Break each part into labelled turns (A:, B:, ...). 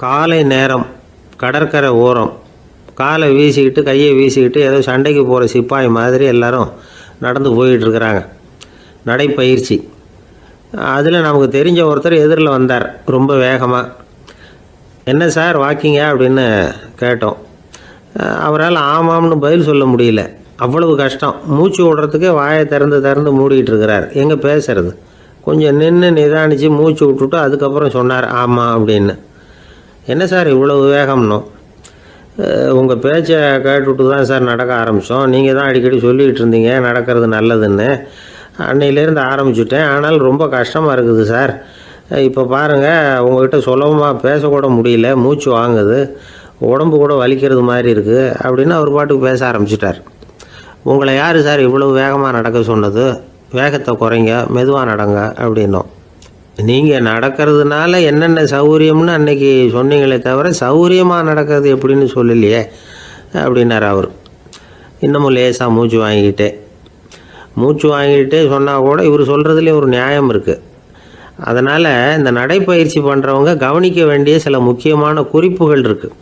A: காலை நேரம், கடற்கரை ஓரம், காலை வீசிக்கிட்டு கையை வீசிக்கிட்டு ஏதோ சண்டைக்கு போகிற சிப்பாய் மாதிரி எல்லாரும் நடந்து போயிட்டுருக்கிறாங்க. நடைப்பயிற்சி. அதில் நமக்கு தெரிஞ்ச ஒருத்தர் எதிரில் வந்தார் ரொம்ப வேகமாக. என்ன சார் வாக்கிங்க அப்படின்னு கேட்டோம். அவரால் ஆமாம்னு பதில் சொல்ல முடியல, அவ்வளவு கஷ்டம். மூச்சு விடுறதுக்கே வாயை திறந்து மூடிக்கிட்டு இருக்கிறார். எங்கே பேசுறது? கொஞ்சம் நின்று நிதானித்து மூச்சு விட்டுட்டு அதுக்கப்புறம் சொன்னார் ஆமாம் அப்படின்னு. என்ன சார் இவ்வளவு வேகம்னோ? உங்கள் பேச்சை கேட்டுவிட்டு தான் சார் நடக்க ஆரம்பித்தோம். நீங்கள் தான் அடிக்கடி சொல்லிகிட்டு இருந்தீங்க நடக்கிறது நல்லதுன்னு. அன்னையிலேருந்து ஆரம்பிச்சுட்டேன். ஆனால் ரொம்ப கஷ்டமாக இருக்குது சார். இப்போ பாருங்கள், உங்கள்கிட்ட சுலபமாக பேசக்கூட முடியல, மூச்சு வாங்குது, உடம்பு கூட வலிக்கிறது மாதிரி இருக்குது அப்படின்னு அவர் பாட்டுக்கு பேச ஆரம்பிச்சிட்டார். உங்களை யார் சார் இவ்வளவு வேகமாக நடக்க சொன்னது? வேகத்தை குறைங்க, மெதுவாக நடங்க அப்படின்னோம். நீங்கள் நடக்கிறதுனால என்னென்ன சௌகரியம்னு அன்றைக்கி சொன்னீங்களே தவிர சௌகரியமாக நடக்கிறது எப்படின்னு சொல்லலையே அப்படின்னார் அவர். இன்னமும் லேசாக மூச்சு வாங்கிக்கிட்டே சொன்னால் கூட இவர் சொல்கிறதுலேயும் ஒரு நியாயம் இருக்குது. அதனால் இந்த நடைப்பயிற்சி பண்ணுறவங்க கவனிக்க வேண்டிய சில முக்கியமான குறிப்புகள் இருக்குது.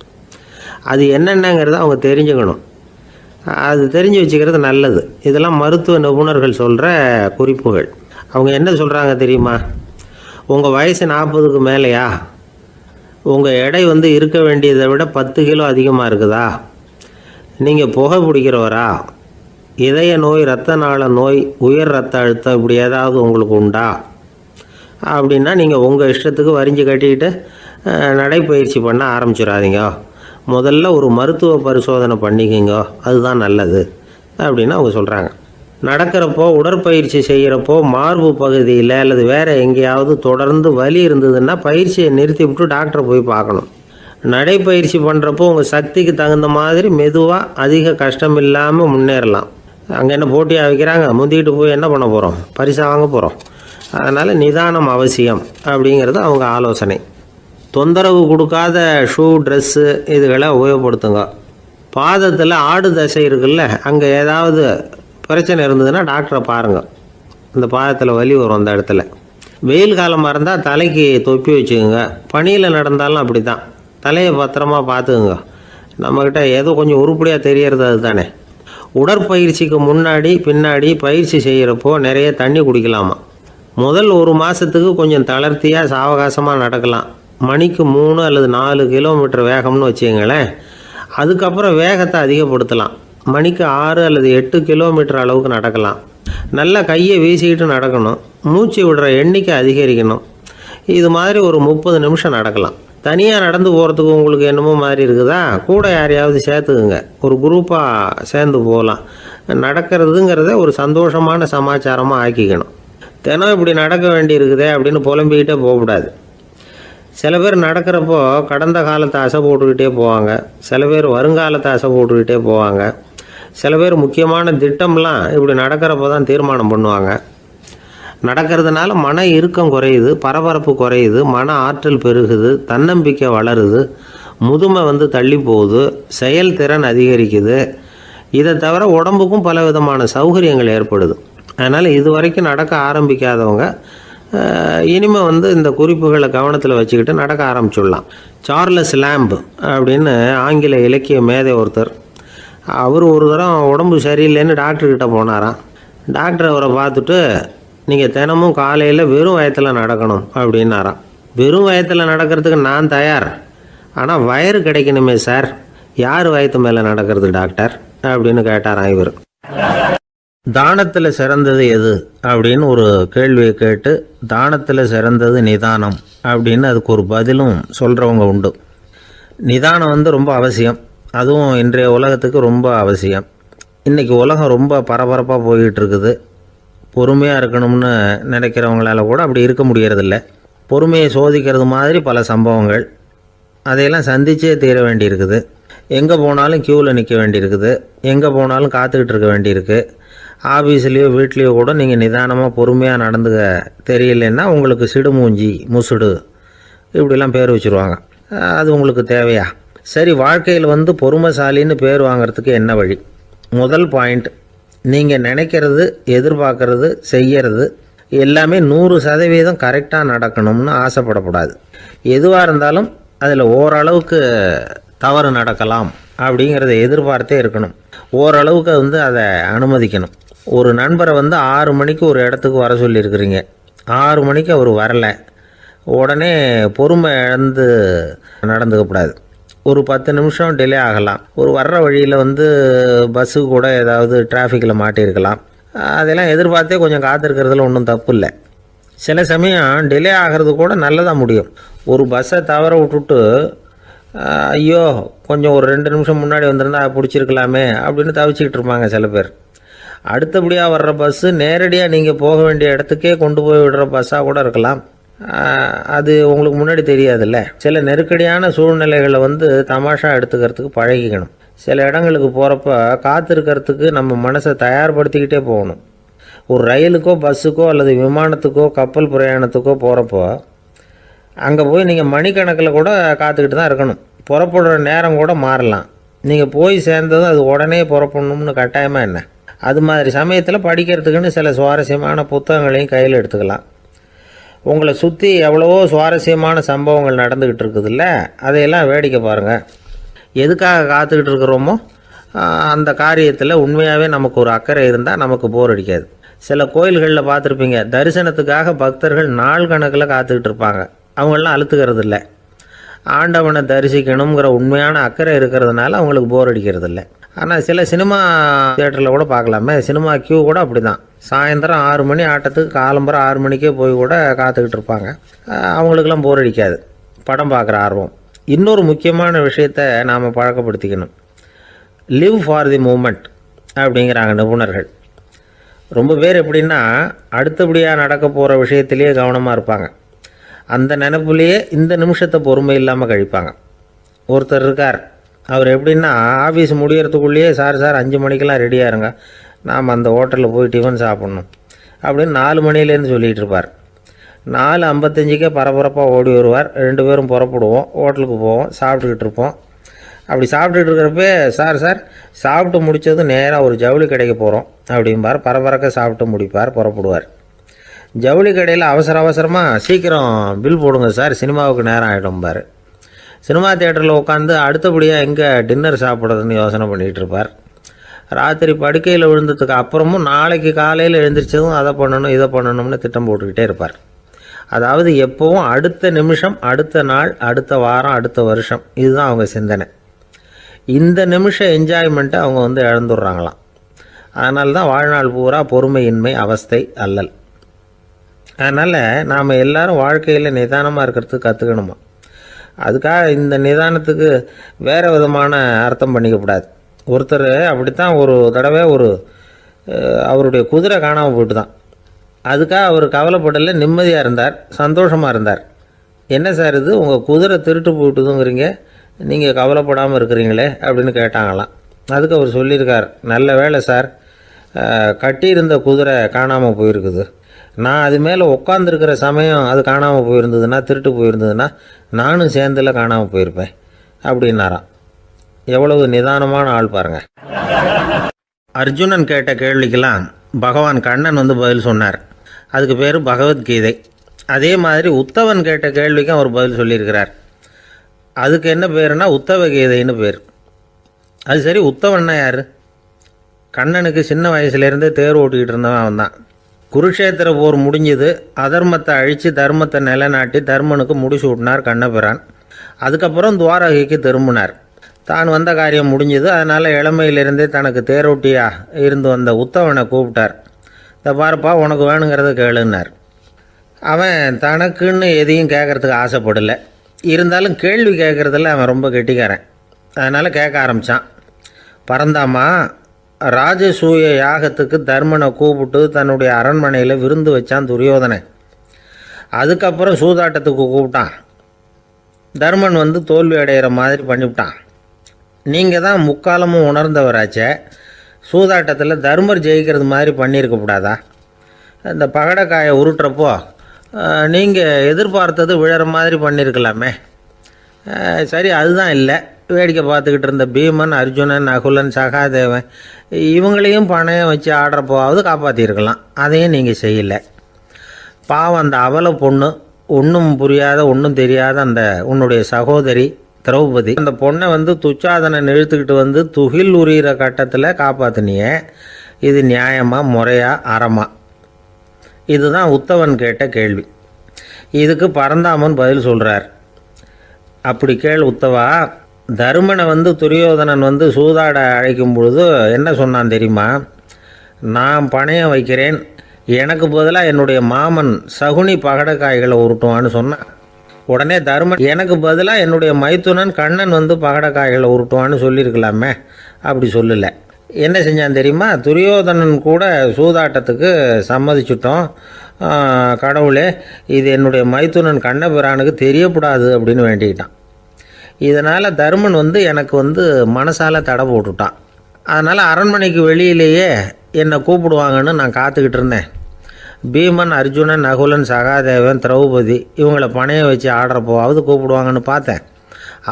A: அது என்னென்னங்கிறத அவங்க தெரிஞ்சுக்கணும். அது தெரிஞ்சு வச்சுக்கிறது நல்லது. இதெல்லாம் மருத்துவ நிபுணர்கள் சொல்கிற குறிப்புகள். அவங்க என்ன சொல்கிறாங்க தெரியுமா? உங்கள் வயசு 40க்கு மேலேயா? உங்கள் எடை இருக்க வேண்டியதை விட 10 கிலோ அதிகமாக இருக்குதா? நீங்கள் புகை பிடிக்கிறவரா? இதய நோய், இரத்த நாள நோய், உயர் இரத்த அழுத்தம் இப்படி ஏதாவது உங்களுக்கு உண்டா? அப்படின்னா நீங்கள் உங்கள் இஷ்டத்துக்கு வரிஞ்சு கட்டிக்கிட்டு நடைப்பயிற்சி பண்ண ஆரம்பிச்சிடாதீங்க. முதல்ல ஒரு மருத்துவ பரிசோதனை பண்ணிக்கோங்க, அதுதான் நல்லது அப்படின்னு அவங்க சொல்கிறாங்க. நடக்கிறப்போ, உடற்பயிற்சி செய்கிறப்போ மார்பு பகுதியில் அல்லது வேறு எங்கேயாவது தொடர்ந்து வலி இருந்ததுன்னா பயிற்சியை நிறுத்திவிட்டு டாக்டரை போய் பார்க்கணும். நடைப்பயிற்சி பண்ணுறப்போ உங்கள் சக்திக்கு தகுந்த மாதிரி மெதுவாக அதிக கஷ்டம் இல்லாமல் முன்னேறலாம். அங்கே என்ன போட்டியாக வைக்கிறாங்க? முந்திக்கிட்டு போய் என்ன பண்ண போகிறோம்? பரிசாக வாங்க போகிறோம். அதனால் நிதானம் அவசியம் அப்படிங்கிறது அவங்க ஆலோசனை. தொந்தரவு கொடுக்காத ஷூ, ட்ரெஸ்ஸு இதுகளை உபயோகப்படுத்துங்க. பாதத்தில் ஆடு தசை இருக்குல்ல, அங்கே ஏதாவது பிரச்சனை இருந்ததுன்னா டாக்டரை பாருங்கள். இந்த பாதத்தில் வலி வரும் அந்த இடத்துல. வெயில் காலமாக இருந்தால் தலைக்கு தொப்பி வச்சுக்கோங்க. பனியில் நடந்தாலும் அப்படி தான். தலையை பத்திரமா பார்த்துக்குங்க. நம்மக்கிட்ட ஏதோ கொஞ்சம் உருப்படியாக தெரியறது அது தானே. உடற்பயிற்சிக்கு முன்னாடி பின்னாடி பயிற்சி செய்கிறப்போ நிறைய தண்ணி குடிக்கலாமா. முதல் 1 மாதத்துக்கு கொஞ்சம் தளர்த்தியாக சாவகாசமாக நடக்கலாம். மணிக்கு 3 அல்லது 4 கிலோமீட்டர் வேகம்னு வச்சுங்களேன். அதுக்கப்புறம் வேகத்தை அதிகப்படுத்தலாம். மணிக்கு 6 அல்லது 8 கிலோமீட்டர் அளவுக்கு நடக்கலாம். நல்லா கையை வீசிக்கிட்டு நடக்கணும். மூச்சு விடுற எண்ணிக்கை அதிகரிக்கணும். இது மாதிரி ஒரு 30 நிமிஷம் நடக்கலாம். தனியாக நடந்து போகிறதுக்கு உங்களுக்கு என்னமோ மாதிரி இருக்குதா? கூட யாரையாவது சேர்த்துக்குங்க. ஒரு குரூப்பாக சேர்ந்து போகலாம். நடக்கிறதுங்கிறத ஒரு சந்தோஷமான சமாச்சாரமாக ஆக்கிக்கணும். தினம் இப்படி நடக்க வேண்டி இருக்குதே அப்படின்னு புலம்பிக்கிட்டே போகக்கூடாது. சில பேர் நடக்கிறப்போ கடந்த காலத்தை அசை போட்டுக்கிட்டே போவாங்க. சில பேர் வருங்காலத்தை அசை போட்டுக்கிட்டே போவாங்க. சில பேர் முக்கியமான திட்டம்லாம் இப்படி நடக்கிறப்போ தான் தீர்மானம் பண்ணுவாங்க. நடக்கிறதுனால மன இறுக்கம் குறையுது, பரபரப்பு குறையுது, மன ஆற்றல் பெருகுது, தன்னம்பிக்கை வளருது, முதுமை தள்ளி போகுது, செயல்திறன் அதிகரிக்குது. இதை தவிர உடம்புக்கும் பல விதமான சௌகரியங்கள் ஏற்படுது. அதனால் இது வரைக்கும் நடக்க ஆரம்பிக்காதவங்க இனிமேல் இந்த குறிப்புகளை கவனத்தில் வச்சுக்கிட்டு நடக்க ஆரம்பிச்சுடலாம். சார்லஸ் லேம்ப் அப்படின்னு ஆங்கில இலக்கிய மேதை ஒருத்தர். அவர் ஒரு தரம் உடம்பு சரியில்லைன்னு டாக்டர்கிட்ட போனாராம். டாக்டர் அவரை பார்த்துட்டு, நீங்கள் தினமும் காலையில் வெறும் வயத்தில் நடக்கணும் அப்படின்னாராம். வெறும் வயத்தில் நடக்கிறதுக்கு நான் தயார், ஆனால் வயிறு கிடைக்கணுமே சார். யார் வயத்து மேலே நடக்கிறது டாக்டர் அப்படின்னு கேட்டாராம் இவர். தானத்தில் சிறந்தது எது அப்படின்னு ஒரு கேள்வியை கேட்டு, தானத்தில் சிறந்தது நிதானம் அப்படின்னு அதுக்கு ஒரு பதிலும் சொல்கிறவங்க உண்டு. நிதானம் ரொம்ப அவசியம். அதுவும் இன்றைய உலகத்துக்கு ரொம்ப அவசியம். இன்றைக்கி உலகம் ரொம்ப பரபரப்பாக போய்கிட்டு இருக்குது. பொறுமையாக இருக்கணும்னு நினைக்கிறவங்களால கூட அப்படி இருக்க முடியறதில்ல. பொறுமையை சோதிக்கிறது மாதிரி பல சம்பவங்கள். அதையெல்லாம் சந்திச்சே தீர வேண்டியிருக்குது. எங்கே போனாலும் க்யூவில் நிற்க வேண்டியிருக்குது. எங்கே போனாலும் காத்துக்கிட்டு இருக்க வேண்டியிருக்கு. ஆஃபீஸ்லேயோ வீட்லேயோ கூட நீங்கள் நிதானமாக பொறுமையாக நடந்துக்க தெரியலன்னா உங்களுக்கு சிடுமூஞ்சி, முசுடு இப்படிலாம் பேர் வச்சுருவாங்க. அது உங்களுக்கு தேவையா? சரி, வாழ்க்கையில் பொறுமைசாலின்னு பேர் வாங்கிறதுக்கு என்ன வழி? முதல் பாயிண்ட், நீங்கள் நினைக்கிறது, எதிர்பார்க்கறது, செய்கிறது எல்லாமே 100% கரெக்டாக நடக்கணும்னு ஆசைப்படக்கூடாது. எதுவாக இருந்தாலும் அதில் ஓரளவுக்கு தவறு நடக்கலாம் அப்படிங்கிறத எதிர்பார்த்தே இருக்கணும். ஓரளவுக்கு அதை அனுமதிக்கணும். ஒரு நண்பரை 6 மணிக்கு ஒரு இடத்துக்கு வர சொல்லியிருக்கிறீங்க. 6 மணிக்கு அவர் வரலை, உடனே பொறுமை இழந்து நடந்துக்கக்கூடாது. ஒரு 10 நிமிஷம் டிலே ஆகலாம். ஒரு வர்ற வழியில் பஸ்ஸு கூட ஏதாவது டிராஃபிக்கில் மாட்டியிருக்கலாம். அதெல்லாம் எதிர்பார்த்தே கொஞ்சம் காத்திருக்கிறதுல ஒன்றும் தப்பு இல்லை. சில சமயம் டிலே ஆகிறது கூட நல்லதாக முடியும். ஒரு பஸ்ஸை தவற விட்டுட்டு ஐயோ கொஞ்சம் ஒரு 2 நிமிஷம் முன்னாடி வந்திருந்தா பிடிச்சிருக்கலாமே அப்படின்னு தவிச்சிக்கிட்டு இருப்பாங்க சில பேர். அடுத்தபடியாக வர்ற பஸ்ஸு நேரடியாக நீங்கள் போக வேண்டிய இடத்துக்கே கொண்டு போய் விடுற பஸ்ஸாக கூட இருக்கலாம். அது உங்களுக்கு முன்னாடி தெரியாதுல்ல. சில நெருக்கடியான சூழ்நிலைகளை தமாஷா எடுத்துக்கிறதுக்கு பழகிக்கணும். சில இடங்களுக்கு போகிறப்ப காத்திருக்கிறதுக்கு நம்ம மனசை தயார்படுத்திக்கிட்டே போகணும். ஒரு ரயிலுக்கோ பஸ்ஸுக்கோ அல்லது விமானத்துக்கோ கப்பல் பிரயாணத்துக்கோ போகிறப்போ அங்கே போய் நீங்கள் மணிக்கணக்கில் கூட காத்துக்கிட்டு தான் இருக்கணும். புறப்படுற நேரம் கூட மாறலாம். நீங்கள் போய் சேர்ந்ததும் அது உடனே புறப்படணும்னு கட்டாயமாக என்ன? அது மாதிரி சமயத்தில் படிக்கிறதுக்குன்னு சில சுவாரஸ்யமான புத்தகங்களையும் கையில் எடுத்துக்கலாம். உங்களை சுற்றி எவ்வளவோ சுவாரஸ்யமான சம்பவங்கள் நடந்துக்கிட்டு இருக்குதுல்ல, அதையெல்லாம் வேடிக்கை பாருங்கள். எதுக்காக காத்துக்கிட்டு இருக்கிறோமோ அந்த காரியத்தில் உண்மையாகவே நமக்கு ஒரு அக்கறை இருந்தால் நமக்கு போர் அடிக்காது. சில கோயில்களில் பார்த்துருப்பீங்க, தரிசனத்துக்காக பக்தர்கள் நாள் கணக்கில் காத்துக்கிட்டு இருப்பாங்க. அவங்களெலாம் அழுத்துக்கிறது இல்லை. ஆண்டவனை தரிசிக்கணுங்கிற உண்மையான அக்கறை இருக்கிறதுனால அவங்களுக்கு போர் அடிக்கிறது இல்லை. ஆனால் சில சினிமா தியேட்டரில் கூட பார்க்கலாமே, சினிமா கியூ கூட அப்படி தான். சாயந்தரம் 6 மணி ஆட்டத்துக்கு காலம்பரம் 6 மணிக்கே போய் கூட காத்துக்கிட்டு இருப்பாங்க. அவங்களுக்கெல்லாம் போர் அடிக்காது, படம் பார்க்குற ஆர்வம். இன்னொரு முக்கியமான விஷயத்தை நாம் பழக்கப்படுத்திக்கணும். லிவ் ஃபார் தி மூமெண்ட் அப்படிங்கிறாங்க நிபுணர்கள். ரொம்ப பேர் எப்படின்னா அடுத்தபடியாக நடக்க போகிற விஷயத்திலேயே கவனமாக இருப்பாங்க. அந்த நினைப்புலேயே இந்த நிமிஷத்தை பொறுமை இல்லாமல் கழிப்பாங்க. ஒருத்தர் இருக்கார், அவர் எப்படின்னா ஆஃபீஸ் முடியறதுக்குள்ளேயே சார் 5 மணிக்கெல்லாம் ரெடியாக இருங்க, நாம் அந்த ஹோட்டலில் போய் டிஃபன் சாப்பிட்ணும் அப்படின்னு 4 மணிலேருந்து சொல்லிகிட்டு இருப்பார். 4:55 பரபரப்பாக ஓடி வருவார். 2 பேரும் புறப்படுவோம், ஹோட்டலுக்கு போவோம், சாப்பிட்டுக்கிட்டு இருப்போம். அப்படி சாப்பிட்டுட்டு இருக்கிறப்பே சார் சாப்பிட்டு முடித்ததும் நேராக ஒரு ஜவுளி கடைக்கு போகிறோம் அப்படிம்பார். பரபரக்க சாப்பிட்டு முடிப்பார், புறப்படுவார். ஜவுளி கடையில் அவசரமாக சீக்கிரம் பில் போடுங்க சார், சினிமாவுக்கு நேரம் ஆகிடும்பார். சினிமா தியேட்டரில் உட்காந்து அடுத்தபடியாக எங்கே டின்னர் சாப்பிட்றதுன்னு யோசனை பண்ணிகிட்டு இருப்பார். ராத்திரி படுக்கையில் விழுந்ததுக்கு அப்புறமும் நாளைக்கு காலையில் எழுந்திரிச்சதும் அதை பண்ணணும் இதை பண்ணணும்னு திட்டம் போட்டுக்கிட்டே இருப்பார். அதாவது எப்போவும் அடுத்த நிமிஷம், அடுத்த நாள், அடுத்த வாரம், அடுத்த வருஷம், இதுதான் அவங்க சிந்தனை. இந்த நிமிஷம் என்ஜாய்மெண்ட்டை அவங்க இழந்துடுறாங்களாம். அதனால தான் வாழ்நாள் பூரா பொறுமையின்மை, அவஸ்தை, அல்லல். அதனால் நாம் எல்லோரும் வாழ்க்கையில் நிதானமாக இருக்கிறதுக்கு கற்றுக்கணுமா. அதுக்காக இந்த நிதானத்துக்கு வேறு விதமான அர்த்தம் பண்ணிக்கக்கூடாது. ஒருத்தர் அப்படித்தான் ஒரு தடவை அவருடைய குதிரை காணாமல் போயிட்டு தான். அதுக்காக அவர் கவலைப்படலை, நிம்மதியாக இருந்தார், சந்தோஷமாக இருந்தார். என்ன சார் இது, உங்கள் குதிரை திருட்டு போயிட்டுதுங்கிறீங்க, நீங்கள் கவலைப்படாமல் இருக்கிறீங்களே அப்படின்னு கேட்டாங்களாம். அதுக்கு அவர் சொல்லியிருக்கார், நல்ல வேலை சார், கட்டியிருந்த குதிரை காணாமல் போயிருக்குது. நான் அது மேலே உட்காந்துருக்கிற சமயம் அது காணாமல் போயிருந்ததுன்னா, திருட்டு போயிருந்ததுன்னா நானும் சேர்ந்தில் காணாமல் போயிருப்பேன் அப்படின்னாராம். எவ்வளவு நிதானமான ஆள் பாருங்கள். அர்ஜுனன் கேட்ட கேள்விக்கெல்லாம் பகவான் கண்ணன் பதில் சொன்னார். அதுக்கு பேர் பகவத்கீதை. அதே மாதிரி உத்தவன் கேட்ட கேள்விக்கும் அவர் பதில் சொல்லியிருக்கிறார். அதுக்கு என்ன பேருனா உத்தவ கீதைன்னு பேர். அது சரி, உத்தவன்னா யார்? கண்ணனுக்கு சின்ன வயசுலேருந்தே தேர் ஓட்டிக்கிட்டு இருந்தவன் அவன் தான். குருஷேத்திர போர் முடிஞ்சது, அதர்மத்தை அழித்து தர்மத்தை நிலைநாட்டி தர்மனுக்கு முடிச்சு விட்டினார் கண்ணபிரான். அதுக்கப்புறம் துவாரகைக்கு திரும்பினார். தான் வந்த காரியம் முடிஞ்சது. அதனால் இளமையிலிருந்தே தனக்கு தேரோட்டியாக இருந்து வந்த உத்தவனை கூப்பிட்டார். இதை பாருப்பா, உனக்கு வேணுங்கிறத கேளுன்னார். அவன் தனக்குன்னு எதையும் கேட்குறதுக்கு ஆசைப்படலை. இருந்தாலும் கேள்வி கேட்குறதில்ல அவன் ரொம்ப கெட்டிக்காரன். அதனால் கேட்க ஆரம்பித்தான். பரந்தாமா, ராஜசூய யாகத்துக்கு தர்மனை கூப்பிட்டு தன்னுடைய அரண்மனையில் விருந்து வச்சான் துரியோதனை. அதுக்கப்புறம் சூதாட்டத்துக்கு கூப்பிட்டான். தர்மன் தோல்வி அடைகிற மாதிரி பண்ணிவிட்டான். நீங்கள் தான் முக்காலமும் உணர்ந்தவராச்சே, சூதாட்டத்தில் தர்மர் ஜெயிக்கிறது மாதிரி பண்ணியிருக்கக்கூடாதா? இந்த பகடைக்காயை உருட்டுறப்போ நீங்கள் எதிர்பார்த்தது விழற மாதிரி பண்ணியிருக்கலாமே. சரி, அதுதான் இல்லை. வேடிக்கை பார்த்துக்கிட்டு இருந்த பீமன், அர்ஜுனன், நகுலன், சகாதேவன் இவங்களையும் பணையம் வச்சு ஆடுறப்போவாவது காப்பாற்றிருக்கலாம். அதையும் நீங்கள் செய்யலை. பாவம் அந்த அவலை பொண்ணு ஒன்றும் புரியாத ஒன்றும் தெரியாத அந்த உன்னுடைய சகோதரி திரௌபதி அந்த பொண்ணை துச்சாதனன் இழுத்துக்கிட்டு துகில் உரிகிற கட்டத்தில் காப்பாற்றினியே, இது நியாயமா, முறையா, அறமா? இதுதான் உத்தவன் கேட்ட கேள்வி. இதுக்கு பரந்தாமன் பதில் சொல்கிறார். அப்படி கேள் உத்தவா, தருமனை துரியோதனன் சூதாட அழைக்கும் பொழுது என்ன சொன்னான் தெரியுமா? நான் பணையம் வைக்கிறேன், எனக்கு பதிலாக என்னுடைய மாமன் சகுனி பகடக்காய்களை உருட்டுவான்னு சொன்னான். உடனே தருமன் எனக்கு பதிலாக என்னுடைய மைத்துனன் கண்ணன் பகடக்காய்களை உருட்டுவான்னு சொல்லியிருக்கலாமே, அப்படி சொல்லலை. என்ன செஞ்சான் தெரியுமா? துரியோதனன் கூட சூதாட்டத்துக்கு சம்மதிச்சிட்டோம், கடவுளே இது என்னுடைய மைத்துனன் கண்ணபிரானுக்கு தெரியக்கூடாது அப்படின்னு வேண்டிக்கிட்டான். இதனால் தருமன் எனக்கு மனசால் தடை போட்டுட்டான். அதனால் அரண்மனைக்கு வெளியிலேயே என்னை கூப்பிடுவாங்கன்னு நான் காத்துக்கிட்டு இருந்தேன். பீமன், அர்ஜுனன், நகுலன், சகாதேவன், திரௌபதி இவங்களை பணையம் வச்சு ஆடுறப்போவாவது கூப்பிடுவாங்கன்னு பார்த்தேன்.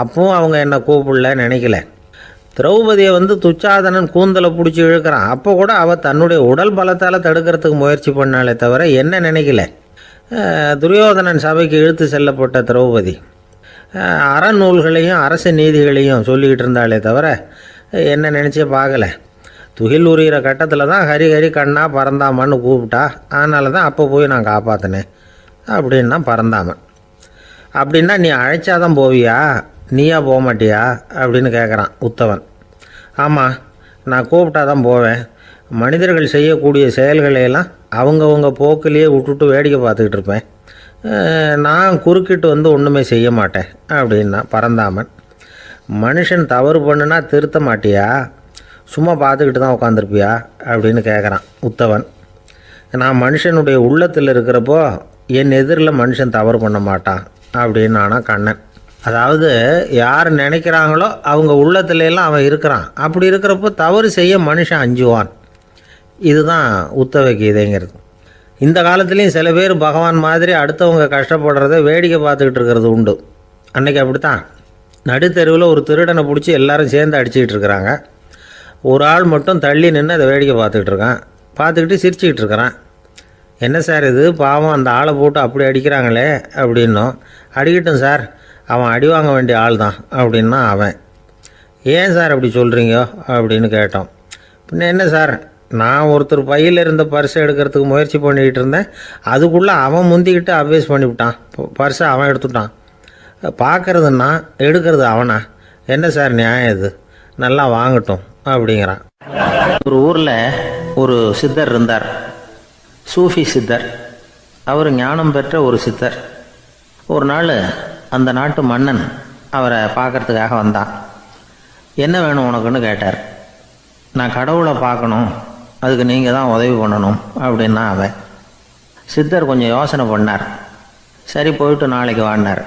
A: அப்பவும் அவங்க என்னை கூப்பிடல, நினைக்கல. திரௌபதியை துச்சாதனன் கூந்தலை பிடிச்சி இழுக்கிறான். அப்போ கூட அவள் தன்னுடைய உடல் பலத்தால் தடுக்கிறதுக்கு முயற்சி பண்ணாலே தவிர என்ன நினைக்கல. துரியோதனன் சபைக்கு இழுத்து செல்லப்பட்ட திரௌபதி அறநூல்களையும் அரச நீதிகளையும் சொல்லிக்கிட்டு இருந்தாலே தவிர என்ன நினச்சே பார்க்கல. துகில் உரிகிற கட்டத்தில் தான் ஹரி ஹரி கண்ணா பரந்தாமன்னு கூப்பிட்டா, அதனால தான் அப்போ போய் நான் காப்பாற்றினேன் அப்படின்னா பரந்தாமன். அப்படின்னா நீ அழைச்சாதான் போவியா, நீயா போக மாட்டியா அப்படின்னு கேட்குறான் உத்தவன். ஆமாம், நான் கூப்பிட்டா தான் போவேன். மனிதர்கள் செய்யக்கூடிய செயல்களையெல்லாம் அவங்கவுங்க போக்கிலேயே விட்டுட்டு வேடிக்கை பார்த்துக்கிட்டு இருப்பேன். நான் குறுக்கிட்டு ஒன்றுமே செய்ய மாட்டேன் அப்படின்னா பரந்தாமன். மனுஷன் தவறு பண்ணுனா திருத்த மாட்டியா, சும்மா பார்த்துக்கிட்டு தான் உட்காந்துருப்பியா அப்படின்னு கேட்குறான் உத்தவன். நான் மனுஷனுடைய உள்ளத்தில் இருக்கிறப்போ என் எதிரில் மனுஷன் தவறு பண்ண மாட்டான் அப்படின்னு ஆனால் கண்ணன். அதாவது யார் நினைக்கிறாங்களோ அவங்க உள்ளத்துலலாம் அவன் இருக்கிறான். அப்படி இருக்கிறப்போ தவறு செய்ய மனுஷன் அஞ்சுவான். இதுதான் உத்தவ கீதைங்கிறது. இந்த காலத்துலேயும் சில பேர் பகவான் மாதிரி அடுத்தவங்க கஷ்டப்படுறத வேடிக்கை பார்த்துக்கிட்டு இருக்கிறது உண்டு. அன்றைக்கி அப்படித்தான். நடுத்தெருவில் ஒரு திருடனை பிடிச்சி எல்லாரும் சேர்ந்து அடிச்சுக்கிட்டு இருக்கிறாங்க. ஒரு ஆள் மட்டும் தள்ளி நின்று அதை வேடிக்கை பார்த்துக்கிட்டு இருக்கான். பார்த்துக்கிட்டு சிரிச்சுக்கிட்டு இருக்கிறான். என்ன சார் இது, பாவம் அந்த ஆளை போட்டு அப்படி அடிக்கிறாங்களே அப்படின்னும். அடிக்கட்டும் சார், அவன் அடி வாங்க வேண்டிய ஆள் தான் அப்படின்னா அவன். ஏன் சார் அப்படி சொல்கிறீங்க அப்படின்னு கேட்டோம். பின்ன என்ன சார், நான் ஒருத்தர் பையில் இருந்த பர்ஸை எடுக்கிறதுக்கு முயற்சி பண்ணிக்கிட்டு இருந்தேன். அதுக்குள்ளே அவன் முந்திக்கிட்டு அபேஸ் பண்ணிவிட்டான். பர்ஸை அவன் எடுத்துட்டான். பார்க்குறதுன்னா எடுக்கிறது அவனா? என்ன சார் நியாயம் இது? நல்லா வாங்கட்டும் அப்படிங்கிறான். ஒரு ஊரில் ஒரு சித்தர் இருந்தார், சூஃபி சித்தர். அவர் ஞானம் பெற்ற ஒரு சித்தர். ஒரு நாள் அந்த நாட்டு மன்னன் அவரை பார்க்கறதுக்காக வந்தான். என்ன வேணும் உனக்குன்னு கேட்டார். நான் கடவுளை பார்க்கணும், அதுக்கு நீங்கள் தான் உதவி பண்ணணும் அப்படின்னா அவன். சித்தர் கொஞ்சம் யோசனை பண்ணார். சரி போயிட்டு நாளைக்கு வாடினார்.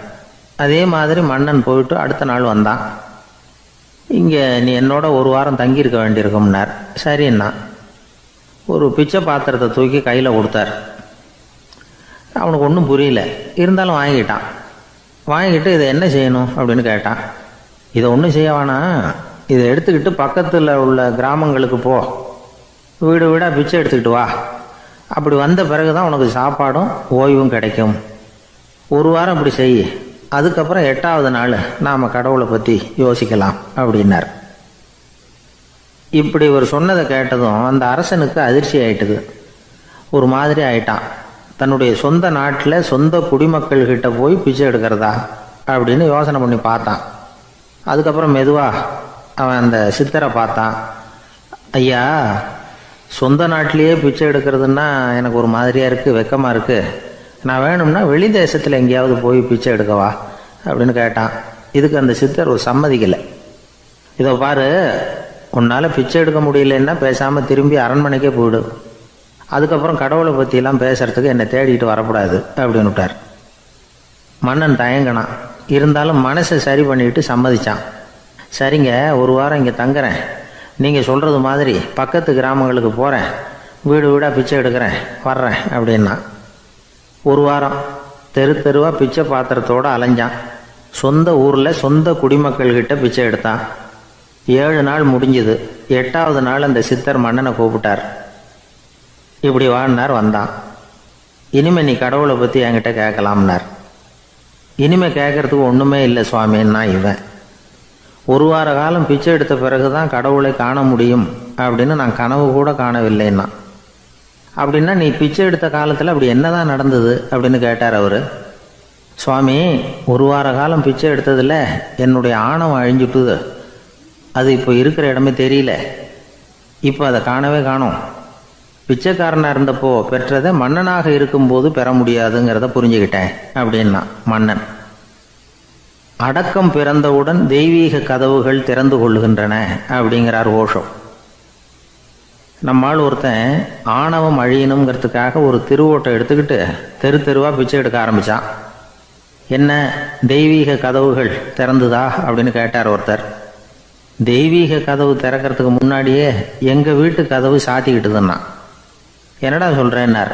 A: அதே மாதிரி மன்னன் போயிட்டு அடுத்த நாள் வந்தான். இங்கே நீ என்னோட ஒரு வாரம் தங்கியிருக்க வேண்டியிருக்கும்னார். சரின்னா ஒரு பிச்சை பாத்திரத்தை தூக்கி கையில் கொடுத்தார். அவனுக்கு ஒன்றும் புரியல, இருந்தாலும் வாங்கிட்டான். வாங்கிட்டு இதை என்ன செய்யணும் அப்படின்னு கேட்டான். இதை ஒன்றும் செய்ய வேணாம், இதை எடுத்துக்கிட்டு பக்கத்தில் உள்ள கிராமங்களுக்கு போ, வீடு வீடாக பிச்சை எடுத்துக்கிட்டு வா. அப்படி வந்த பிறகு தான் உனக்கு சாப்பாடும் ஓய்வும் கிடைக்கும். ஒரு வாரம் இப்படி செய், அதுக்கப்புறம் 8வது நாள் நாம் கடவுளை பற்றி யோசிக்கலாம் அப்படின்னார். இப்படி ஒரு சொன்னதை கேட்டதும் அந்த அரசனுக்கு அதிர்ச்சி ஆயிட்டுது. ஒரு மாதிரி ஆயிட்டான். தன்னுடைய சொந்த நாட்டில் சொந்த குடிமக்கள்கிட்ட போய் பிச்சை எடுக்கிறதா அப்படின்னு யோசனை பண்ணி பார்த்தான். அதுக்கப்புறம் மெதுவாக அவன் அந்த சித்தரை பார்த்தான். ஐயா, சொந்த நாட்டிலேயே பிச்சை எடுக்கிறதுன்னா எனக்கு ஒரு மாதிரியாக இருக்குது, வெக்கமாக இருக்குது. நான் வேணும்னா வெளி தேசத்தில் எங்கேயாவது போய் பிச்சை எடுக்கவா அப்படின்னு கேட்டான். இதுக்கு அந்த சித்தர் ஒரு சம்மதிக்கலை. இதை பாரு, உன்னால் பிச்சை எடுக்க முடியலன்னா பேசாமல் திரும்பி அரண்மனைக்கே போயிடு. அதுக்கப்புறம் கடவுளை பற்றியெல்லாம் பேசுறதுக்கு என்னை தேடிட்டு வரக்கூடாது அப்படின்னு விட்டார். மன்னன் தயங்கினான். இருந்தாலும் மனசை சரி பண்ணிட்டு சம்மதிச்சான். சரிங்க, ஒரு வாரம் இங்கே தங்குறேன், நீங்கள் சொல்கிறது மாதிரி பக்கத்து கிராமங்களுக்கு போகிறேன், வீடு வீடாக பிச்சை எடுக்கிறேன், வர்றேன் அப்படின்னா. ஒரு வாரம் தெரு தெருவாக பிச்சை பாத்திரத்தோடு அலைஞ்சான். சொந்த ஊரில் சொந்த குடிமக்கள்கிட்ட பிச்சை எடுத்தான். 7 நாள் முடிஞ்சுது. 8வது நாள் அந்த சித்தர் மன்னனை கூப்பிட்டார். இப்படி வாழ்னார். வந்தான். இனிமேல் நீ கடவுளை பற்றி என்கிட்ட கேட்கலாம்னார். இனிமே கேட்கறதுக்கு ஒன்றுமே இல்லை சுவாமின்னா இவன். ஒரு வார காலம் பிச்சை எடுத்த பிறகுதான் கடவுளை காண முடியும் அப்படின்னு நான் கனவு கூட காணவில்லைன்னா. அப்படின்னா நீ பிச்சை எடுத்த காலத்தில் அப்படி என்னதான் நடந்தது அப்படின்னு கேட்டார் அவர். சுவாமி, ஒரு வார காலம் பிச்சை எடுத்ததில் என்னுடைய ஆணவம் அழிஞ்சுட்டுது. அது இப்போ இருக்கிற இடமே தெரியல. இப்போ அதை காணவே காணோம். பிச்சைக்காரனாக இருந்தப்போ பெற்றதை மன்னனாக இருக்கும்போது பெற முடியாதுங்கிறத புரிஞ்சுக்கிட்டேன் அப்படின்னா மன்னன். அடக்கம் பிறந்தவுடன் தெய்வீக கதவுகள் திறந்து கொள்ளுகின்றன அப்படிங்கிறார் ஓஷோ. நம்மால் ஒருத்தன் ஆணவம் அழியணுங்கிறதுக்காக ஒரு திருவோட்டை எடுத்துக்கிட்டு தெரு தெருவாக பிச்சை எடுக்க ஆரம்பித்தான். என்ன, தெய்வீக கதவுகள் திறந்துதா அப்படின்னு கேட்டார் ஒருத்தர். தெய்வீக கதவு திறக்கிறதுக்கு முன்னாடியே எங்கள் வீட்டு கதவு சாத்திக்கிட்டுதுன்னா. என்னடா சொல்கிறேன்னார்.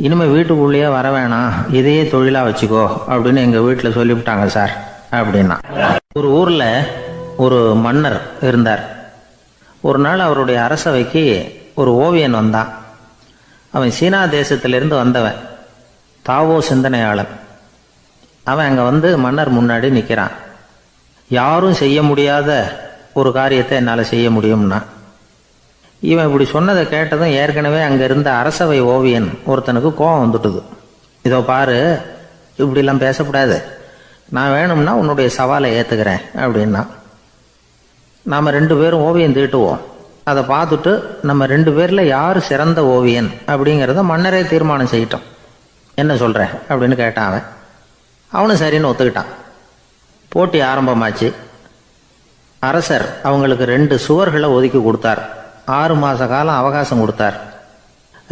A: இனிமேல் வீட்டுக்குள்ளேயே வர வேணாம், இதையே தொழிலாக வச்சுக்கோ அப்படின்னு எங்கள் வீட்டில் சொல்லிவிட்டாங்க சார் அப்படின்னா. ஒரு ஊரில் ஒரு மன்னர் இருந்தார். ஒரு நாள் அவருடைய அரசவைக்கு ஒரு ஓவியன் வந்தான். அவன் சீனா தேசத்திலிருந்து வந்தவன், தாவோ சிந்தனையாளன். அவன் அங்கே வந்து மன்னர் முன்னாடி நிற்கிறான். யாரும் செய்ய முடியாத ஒரு காரியத்தை என்னால் செய்ய முடியும்னா. இவன் இப்படி சொன்னதை கேட்டதும் ஏற்கனவே அங்கே இருந்த அரசவை ஓவியன் ஒருத்தனுக்கு கோபம் வந்துட்டுது. இதோ பாரு, இப்படிலாம் பேசக்கூடாது, நான் வேணும்னா உன்னுடைய சவாலை ஏற்றுக்கிறேன் அப்படின்னா. நாம் 2 பேரும் ஓவியம் தீட்டுவோம், அதை பார்த்துட்டு நம்ம 2 பேரில் யார் சிறந்த ஓவியன் அப்படிங்கிறத மன்னரே தீர்மானம் செய்யட்டும், என்ன சொல்கிறேன் அப்படின்னு கேட்டான் அவன். அவனும் சரின்னு ஒத்துக்கிட்டான். போட்டி ஆரம்பமாச்சு. அரசர் அவங்களுக்கு 2 சுவர்களை ஒதுக்கி கொடுத்தார். 6 மாத காலம் அவகாசம் கொடுத்தார்.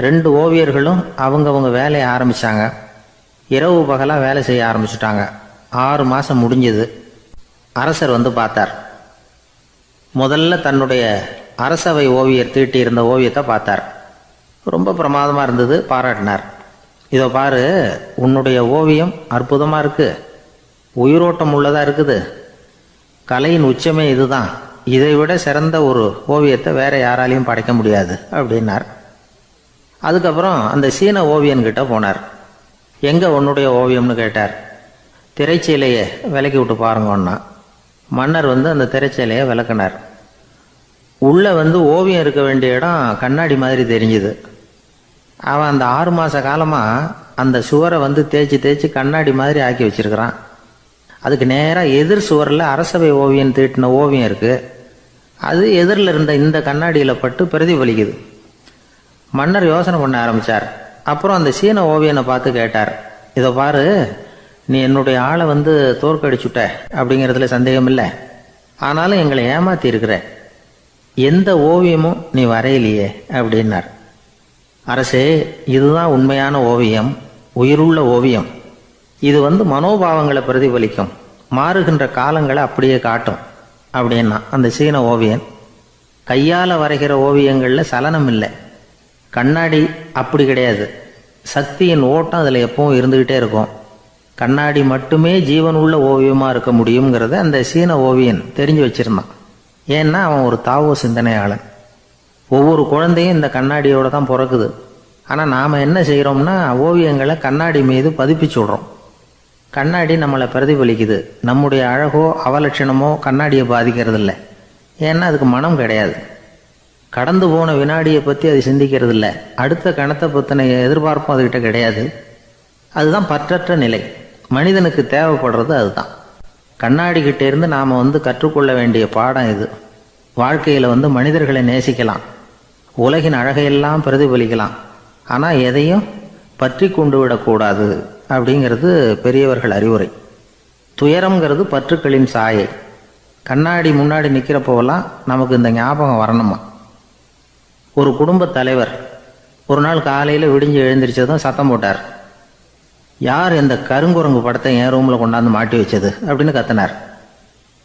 A: 2 ஓவியர்களும் அவங்கவுங்க வேலையை ஆரம்பித்தாங்க. இரவு பகலாக வேலை செய்ய ஆரம்பிச்சுட்டாங்க. 6 மாதம் முடிஞ்சது. அரசர் வந்து பார்த்தார். முதல்ல தன்னுடைய அரசவை ஓவியர் தீட்டியிருந்த ஓவியத்தை பார்த்தார். ரொம்ப பிரமாதமாக இருந்தது, பாராட்டினார். இதோ பாரு, உன்னுடைய ஓவியம் அற்புதமாக இருக்குது, உயிரோட்டம் உள்ளதாக இருக்குது, கலையின் உச்சமே இதுதான், இதை விட சிறந்த ஒரு ஓவியத்தை வேற யாராலையும் படைக்க முடியாது அப்படின்னார். அதுக்கப்புறம் அந்த சீன ஓவியன்கிட்ட போனார். எங்கே உன்னுடைய ஓவியம்னு கேட்டார். திரைச்சீலையை விலக்கி விட்டு பாருங்கன்னா. மன்னர் வந்து அந்த திரைச்சீலையை விளக்குனார். உள்ளே வந்து ஓவியம் இருக்க வேண்டிய இடம் கண்ணாடி மாதிரி தெரிஞ்சுது. அவன் அந்த 6 மாத காலமாக அந்த சுவரை வந்து தேய்ச்சி தேய்ச்சி கண்ணாடி மாதிரி ஆக்கி வச்சிருக்கிறான். அதுக்கு நேராக எதிர் சுவரில் அரசவை ஓவியன் தீட்டின ஓவியம் இருக்குது. அது எதிரில் இருந்த இந்த கண்ணாடியில் பட்டு பிரதிபலிக்குது. மன்னர் யோசனை பண்ண ஆரம்பித்தார். அப்புறம் அந்த சீன ஓவியனை பார்த்து கேட்டார். இதை பாரு, நீ என்னுடைய ஆளை வந்து தோற்கடிச்சுட்ட அப்படிங்கிறதுல சந்தேகம் இல்லை, ஆனாலும் எங்களை ஏமாத்தி இருக்கிற, எந்த ஓவியமும் நீ வரையிலையே அப்படின்னார். அரசே, இதுதான் உண்மையான ஓவியம், உயிருள்ள ஓவியம். இது வந்து மனோபாவங்களை பிரதிபலிக்கும், மாறுகின்ற காலங்களை அப்படியே காட்டும் அப்படின்னா அந்த சீன ஓவியன். கையால் வரைகிற ஓவியங்களில் சலனம் இல்லை, கண்ணாடி அப்படி கிடையாது, சக்தியின் ஓட்டம் அதில் எப்பவும் இருந்துக்கிட்டே இருக்கும். கண்ணாடி மட்டுமே ஜீவன் உள்ள ஓவியமாக இருக்க முடியுங்கிறத அந்த சீன ஓவியன் தெரிஞ்சு வச்சிருந்தான். ஏன்னா அவன் ஒரு தாவோ சிந்தனையாளன். ஒவ்வொரு குழந்தையும் இந்த கண்ணாடியோடு தான் பிறக்குது. ஆனால் நாம் என்ன செய்கிறோம்னா ஓவியங்களை கண்ணாடி மீது பதிப்பிச்சு விடுறோம். கண்ணாடி நம்மளை பிரதிபலிக்குது. நம்முடைய அழகோ அவலட்சணமோ கண்ணாடியை பாதிக்கிறது இல்லை. ஏன்னா அதுக்கு மனம் கிடையாது. கடந்து போன வினாடியை பற்றி அது சிந்திக்கிறது இல்லை. அடுத்த கணத்தை பற்றின எதிர்பார்ப்பும் அதுகிட்ட கிடையாது. அதுதான் பற்றற்ற நிலை. மனிதனுக்கு தேவைப்படுறது அதுதான். கண்ணாடிக்கிட்டே இருந்து நாம் வந்து கற்றுக்கொள்ள வேண்டிய பாடம் இது. வாழ்க்கையில் வந்து மனிதர்களை நேசிக்கலாம், உலகின் அழகையெல்லாம் பிரதிபலிக்கலாம், ஆனால் எதையும் பற்றி கொண்டு விடக்கூடாது அப்படிங்கிறது பெரியவர்கள் அறிவுரை. துயரம்ங்கிறது பற்றுக்களின் சாயை. கண்ணாடி முன்னாடி நிற்கிறப்போவெல்லாம் நமக்கு இந்த ஞாபகம் வரணுமா. ஒரு குடும்ப தலைவர் ஒரு நாள் காலையில் விடிஞ்சு எழுந்திரிச்சதும் சத்தம் போட்டார். யார் இந்த கருங்குரங்கு படத்தை என் ரூமில் கொண்டாந்து மாட்டி வச்சது அப்படின்னு கத்தினார்.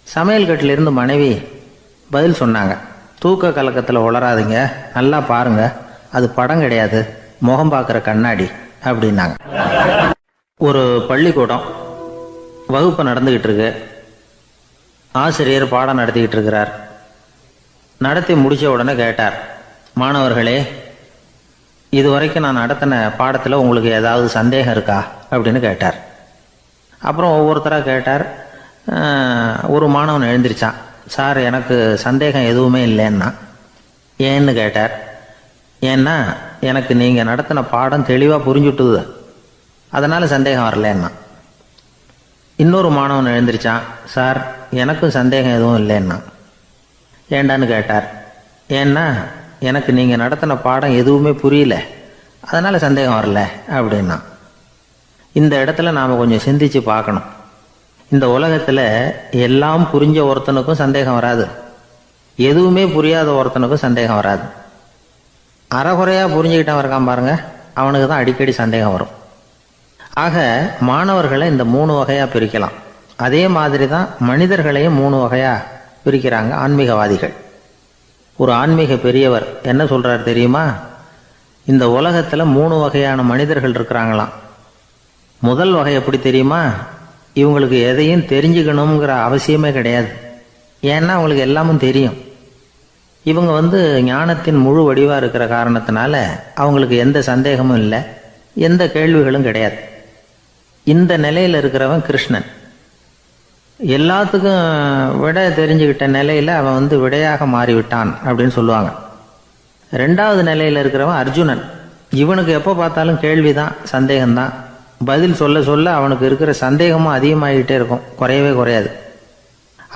A: சமையல் கட்டிலிருந்து மனைவி பதில் சொன்னாங்க. தூக்க கலக்கத்தில் உளராதுங்க, நல்லா பாருங்க, அது படம் கிடையாது, முகம் பார்க்குற கண்ணாடி அப்படின்னாங்க. ஒரு பள்ளிக்கூடம் வகுப்பு நடந்துக்கிட்டு இருக்கு. ஆசிரியர் பாடம் நடத்திக்கிட்டு இருக்கிறார். நடத்தி முடித்த உடனே கேட்டார், மாணவர்களே, இதுவரைக்கும் நான் நடத்தின பாடத்தில் உங்களுக்கு ஏதாவது சந்தேகம் இருக்கா அப்படின்னு கேட்டார்.
B: அப்புறம் ஒவ்வொருத்தராக கேட்டார். ஒரு மாணவன் எழுந்திருச்சான். சார், எனக்கு சந்தேகம் எதுவுமே இல்லைன்னா. ஏன்னு கேட்டார். ஏன்னா எனக்கு நீங்கள் நடத்தின பாடம் தெளிவாக புரிஞ்சுட்டுது, அதனால் சந்தேகம் வரலன்னா. இன்னொரு மாணவன் எழுந்திருச்சான். சார், எனக்கும் சந்தேகம் எதுவும் இல்லைன்னா. ஏண்டான்னு கேட்டார். ஏன்னா எனக்கு நீங்கள் நடத்தின பாடம் எதுவுமே புரியல, அதனால் சந்தேகம் வரல அப்படின்னா. இந்த இடத்துல நாம் கொஞ்சம் சிந்திச்சு பார்க்கணும். இந்த உலகத்தில் எல்லாம் புரிஞ்ச ஒருத்தனுக்கும் சந்தேகம் வராது, எதுவுமே புரியாத ஒருத்தனுக்கும் சந்தேகம் வராது. அறகுறையாக புரிஞ்சுக்கிட்டவன் இருக்கான் பாருங்க, அவனுக்கு தான் அடிக்கடி சந்தேகம் வரும். ஆக மாணவர்களை இந்த 3 வகையாக பிரிக்கலாம். அதே மாதிரி தான் மனிதர்களையும் 3 வகையாக பிரிக்கிறாங்க ஆன்மீகவாதிகள். ஒரு ஆன்மீக பெரியவர் என்ன சொல்றார் தெரியுமா? இந்த உலகத்தில் 3 வகையான மனிதர்கள் இருக்கிறாங்களாம். முதல் வகை எப்படி தெரியுமா? இவங்களுக்கு எதையும் தெரிஞ்சுக்கணுங்கிற அவசியமே கிடையாது. ஏன்னா அவங்களுக்கு எல்லாமும் தெரியும். இவங்க ஞானத்தின் முழு வடிவாக இருக்கிற காரணத்தினால அவங்களுக்கு எந்த சந்தேகமும் இல்லை, எந்த கேள்விகளும் கிடையாது. இந்த நிலையில் இருக்கிறவன் கிருஷ்ணன். எல்லாத்துக்கும் விட தெரிஞ்சுக்கிட்ட நிலையில் அவன் விடையாக மாறிவிட்டான் அப்படின்னு சொல்லுவாங்க. 2வது நிலையில் இருக்கிறவன் அர்ஜுனன். இவனுக்கு எப்போ பார்த்தாலும் கேள்விதான், சந்தேகம்தான். பதில் சொல்ல சொல்ல அவனுக்கு இருக்கிற சந்தேகமும் அதிகமாகிட்டே இருக்கும், குறையவே குறையாது.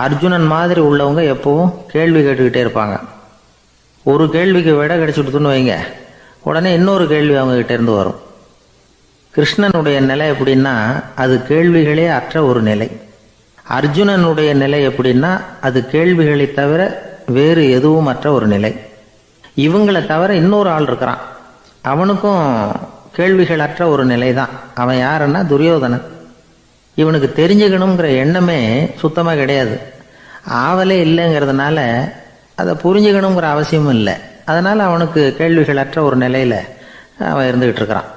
B: அர்ஜுனன் மாதிரி உள்ளவங்க எப்பவும் கேள்வி கேட்டுக்கிட்டே இருப்பாங்க. ஒரு கேள்விக்கு விட கிடைச்சுட்டுன்னு வைங்க, உடனே இன்னொரு கேள்வி அவங்ககிட்ட இருந்து வரும். கிருஷ்ணனுடைய நிலை எப்படின்னா அது கேள்விகளே அற்ற ஒரு நிலை. அர்ஜுனனுடைய நிலை எப்படின்னா அது கேள்விகளை தவிர வேறு எதுவும் அற்ற ஒரு நிலை. இவங்களை தவிர இன்னொரு ஆள் இருக்கிறான், அவனுக்கும் கேள்விகள் அற்ற ஒரு நிலை தான். அவன் யாருன்னா துரியோதனன். இவனுக்கு தெரிஞ்சுக்கணுங்கிற எண்ணமே சுத்தமாக கிடையாது. ஆவலே இல்லைங்கிறதுனால அதை புரிஞ்சுக்கணுங்கிற அவசியமும் இல்லை. அதனால் அவனுக்கு கேள்விகள் அற்ற ஒரு நிலையில் அவன் இருந்துகிட்டு இருக்கிறான்.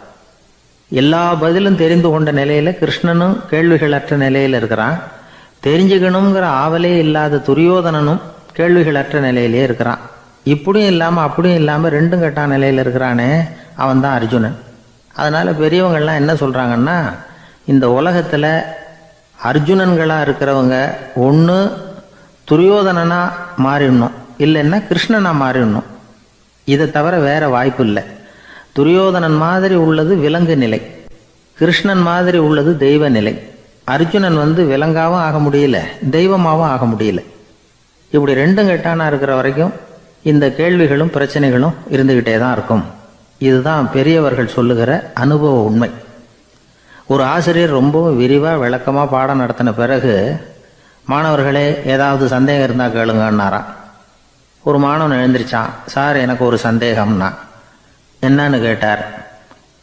B: எல்லா பதிலும் தெரிந்து கொண்ட நிலையில் கிருஷ்ணனும் கேள்விகள் அற்ற நிலையில் இருக்கிறான். தெரிஞ்சுக்கணுங்கிற ஆவலே இல்லாத துரியோதனனும் கேள்விகள் அற்ற நிலையிலே இருக்கிறான். இப்படியும் இல்லாமல் அப்படியும் இல்லாமல் 2ம் கெட்டான நிலையில் இருக்கிறானே, அவன் தான் அர்ஜுனன். அதனால் பெரியவங்கள்லாம் என்ன சொல்கிறாங்கன்னா, இந்த உலகத்தில் அர்ஜுனன்களாக இருக்கிறவங்க ஒன்று துரியோதனனாக மாறிடணும், இல்லைன்னா கிருஷ்ணனாக மாறிடணும். இதை தவிர வேற வாய்ப்பு இல்லை. துரியோதனன் மாதிரி உள்ளது விலங்கு நிலை, கிருஷ்ணன் மாதிரி உள்ளது தெய்வ நிலை. அர்ஜுனன் விலங்காவும் ஆக முடியல, தெய்வமாகவும் ஆக முடியல. இப்படி 2ம் கெட்டானா இருக்கிற வரைக்கும் இந்த கேள்விகளும் பிரச்சனைகளும் இருந்துகிட்டே தான் இருக்கும். இதுதான் பெரியவர்கள் சொல்லுகிற அனுபவ உண்மை. ஒரு ஆசிரியர் ரொம்பவும் விரிவாக விளக்கமாக பாடம் நடத்தின பிறகு, மாணவர்களே ஏதாவது சந்தேகம் இருந்தால் கேளுங்கன்னாராம். ஒரு மாணவன் எழுந்திருச்சான். சார், எனக்கு ஒரு சந்தேகம்னா. என்னன்னு கேட்டார்.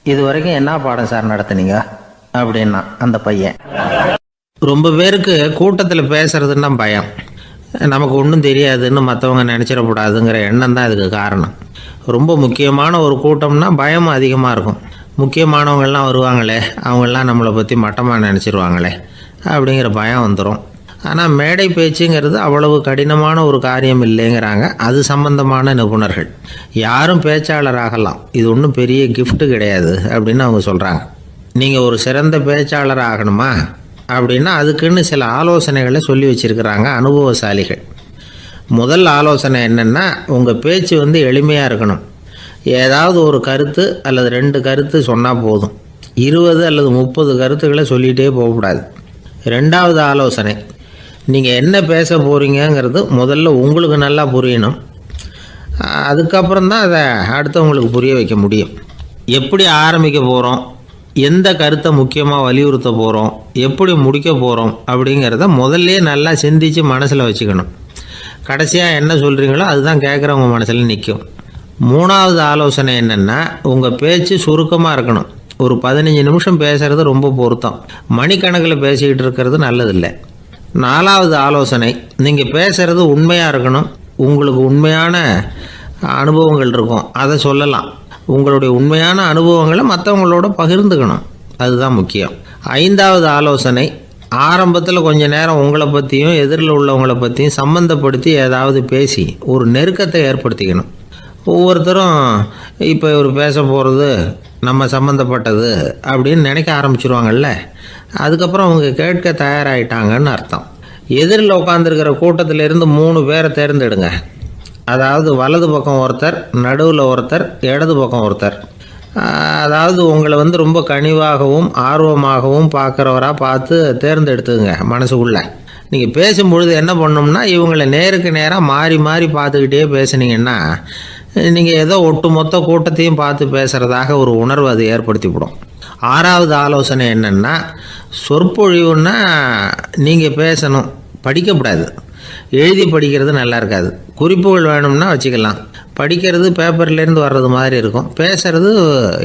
B: இது வரைக்கும் என்ன பாடம் சார் நடத்துனீங்க அப்படின்னா அந்த பையன்.
A: ரொம்ப பேருக்கு கூட்டத்தில் பேசுறதுன்னா பயம். நமக்கு ஒன்றும் தெரியாதுன்னு மற்றவங்க நினச்சிடக்கூடாதுங்கிற எண்ணம் தான் இதுக்கு காரணம். ரொம்ப முக்கியமான ஒரு கூட்டம்னா பயமும் அதிகமாக இருக்கும். முக்கியமானவங்கள்லாம் வருவாங்களே, அவங்களாம் நம்மளை பற்றி மட்டமாக நினச்சிருவாங்களே அப்படிங்கிற பயம் வந்துடும். ஆனால் மேடை பேச்சுங்கிறது அவ்வளவு கடினமான ஒரு காரியம் இல்லைங்கிறாங்க அது சம்பந்தமான நிபுணர்கள். யாரும் பேச்சாளர் ஆகலாம், இது ஒன்றும் பெரிய கிஃப்ட்டு கிடையாது அப்படின்னு அவங்க சொல்கிறாங்க. நீங்கள் ஒரு சிறந்த பேச்சாளர் ஆகணுமா அப்படின்னா அதுக்குன்னு சில ஆலோசனைகளை சொல்லி வச்சுருக்கிறாங்க அனுபவசாலிகள். முதல் ஆலோசனை என்னென்னா, உங்கள் பேச்சு எளிமையாக இருக்கணும். ஏதாவது ஒரு கருத்து அல்லது 2 கருத்து சொன்னால் போதும். 20 அல்லது 30 கருத்துக்களை சொல்லிகிட்டே போகக்கூடாது. 2வது ஆலோசனை, நீங்கள் என்ன பேச போகிறீங்கிறது முதல்ல உங்களுக்கு நல்லா புரியணும். அதுக்கப்புறம் தான் அதை அடுத்தவங்களுக்கு புரிய வைக்க முடியும். எப்படி ஆரம்பிக்க போகிறோம், எந்த கருத்தை முக்கியமாக வலியுறுத்த போகிறோம், எப்படி முடிக்க போகிறோம் அப்படிங்கிறத முதல்ல நல்லா சிந்தித்து மனசில் வச்சுக்கணும். கடைசியாக என்ன சொல்கிறீங்களோ அதுதான் கேட்குறவங்க மனசில் நிற்கும். 3வது ஆலோசனை என்னென்னா, உங்கள் பேச்சு சுருக்கமாக இருக்கணும். ஒரு 15 நிமிஷம் பேசுகிறது ரொம்ப பொருத்தம். மணிக்கணக்கில் பேசிக்கிட்டு இருக்கிறது நல்லதில்லை. 4வது ஆலோசனை, நீங்கள் பேசுகிறது உண்மையாக இருக்கணும். உங்களுக்கு உண்மையான அனுபவங்கள் இருக்கும், அதை சொல்லலாம். உங்களுடைய உண்மையான அனுபவங்களை மற்றவங்களோட பகிர்ந்துக்கணும், அதுதான் முக்கியம். 5வது ஆலோசனை, ஆரம்பத்தில் கொஞ்ச நேரம் உங்களை பற்றியும் எதிரில் உள்ளவங்களை பற்றியும் சம்மந்தப்படுத்தி ஏதாவது பேசி ஒரு நெருக்கத்தை ஏற்படுத்திக்கணும். ஒவ்வொருத்தரும் இப்போ இவர் பேச போகிறது நம்ம சம்மந்தப்பட்டது அப்படின்னு நினைக்க ஆரம்பிச்சிருவாங்கல்ல, அதுக்கப்புறம் அவங்க கேட்க தயாராகிட்டாங்கன்னு அர்த்தம். எதிரில் உட்காந்துருக்கிற கூட்டத்திலேருந்து 3 பேரை தேர்ந்தெடுங்க. அதாவது வலது பக்கம் ஒருத்தர், நடுவில் ஒருத்தர், இடது பக்கம் ஒருத்தர். அதாவது உங்களை ரொம்ப கனிவாகவும் ஆர்வமாகவும் பார்க்குறவராக பார்த்து தேர்ந்தெடுத்துங்க. மனசுக்குள்ளே நீங்கள் பேசும்பொழுது என்ன பண்ணணும்னா, இவங்களை நேருக்கு நேராக மாறி மாறி பார்த்துக்கிட்டே பேசுனீங்கன்னா நீங்கள் ஏதோ ஒட்டுமொத்த கூட்டத்தையும் பார்த்து பேசுகிறதாக ஒரு உணர்வு அது ஏற்படுத்திவிடும். 6வது ஆலோசனை என்னென்னா, சொற்பொழிவுன்னா நீங்கள் பேசணும், படிக்கக்கூடாது. எழுதி படிக்கிறது நல்லா இருக்காது. குறிப்புகள் வேணும்னா வச்சுக்கலாம். படிக்கிறது பேப்பர்லேருந்து வர்றது மாதிரி இருக்கும், பேசுகிறது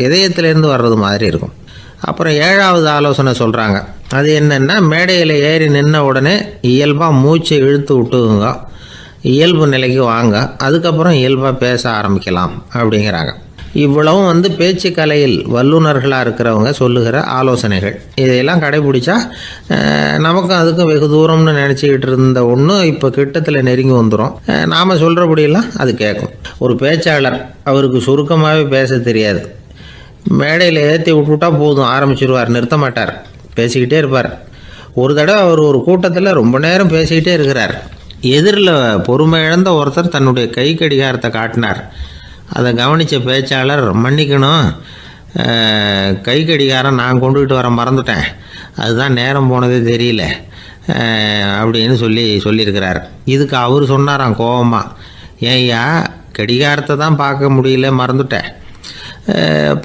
A: இதயத்திலேருந்து வர்றது மாதிரி இருக்கும். அப்புறம் 7வது ஆலோசனை சொல்கிறாங்க. அது என்னென்னா, மேடையில் ஏறி நின்ன உடனே இயல்பாக மூச்சை இழுத்து விட்டுங்க, இயல்பு நிலைக்கு வாங்க, அதுக்கப்புறம் இயல்பாக பேச ஆரம்பிக்கலாம் அப்படிங்கிறாங்க. இவ்வளவும் பேச்சு கலையில் வல்லுநர்களாக இருக்கிறவங்க சொல்லுகிற ஆலோசனைகள். இதையெல்லாம் கடைபிடிச்சா நமக்கும் அதுக்கும் வெகு தூரம்னு நினச்சிக்கிட்டு இருந்த ஒன்று இப்போ கிட்டத்தில் நெருங்கி வந்துடும். நாம் சொல்கிறபடியெல்லாம் அது கேட்கும். ஒரு பேச்சாளர், அவருக்கு சுருக்கமாகவே பேச தெரியாது. மேடையில் ஏற்றி விட்டுவிட்டா போதும், ஆரம்பிச்சிருவார், நிறுத்த மாட்டார், பேசிக்கிட்டே இருப்பார். ஒரு தடவை அவர் ஒரு கூட்டத்தில் ரொம்ப நேரம் பேசிக்கிட்டே இருக்கிறார். எதிரில் பொறுமை இழந்த ஒருத்தர் தன்னுடைய கை கடிகாரத்தை காட்டினார். அதை கவனித்த பேச்சாளர், மன்னிக்கணும், கை கடிகாரம் நான் கொண்டுகிட்டு வர மறந்துட்டேன், அதுதான் நேரம் போனதே தெரியல அப்படின்னு சொல்லியிருக்கிறார். இதுக்கு அவர் சொன்னாராம் கோபமாக, ஏய்யா கடிகாரத்தை தான் பார்க்க முடியல, மறந்துட்டேன்,